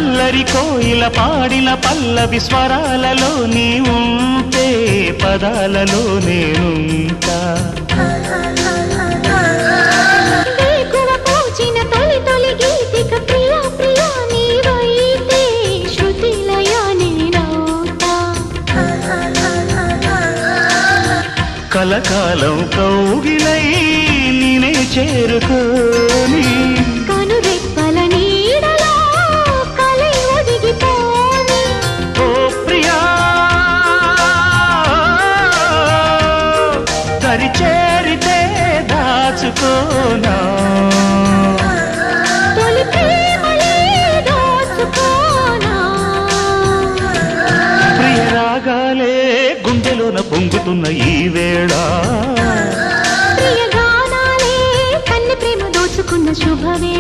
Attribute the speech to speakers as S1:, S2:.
S1: అల్లరి కోయిల పాడిన పల్లవి స్వరాలలో నీ ఉంటే పదాలలో నేనుంటా కలకాలం కౌగిలై నేనే చేరుకోని
S2: కనురెప్పల నీడలో కలై ఒదిగిపోని
S1: ఓ ప్రియా దరి చేరితే దాచుకోనా
S2: తొలి ప్రేమలే దోచుకోనా
S1: ప్రియ రాగాలే గుండెలోన పొంగుతున్న ఈ వేళ
S2: ప్రియ గానాలే కన్నె ప్రేమ దోచుకున్న శుభవే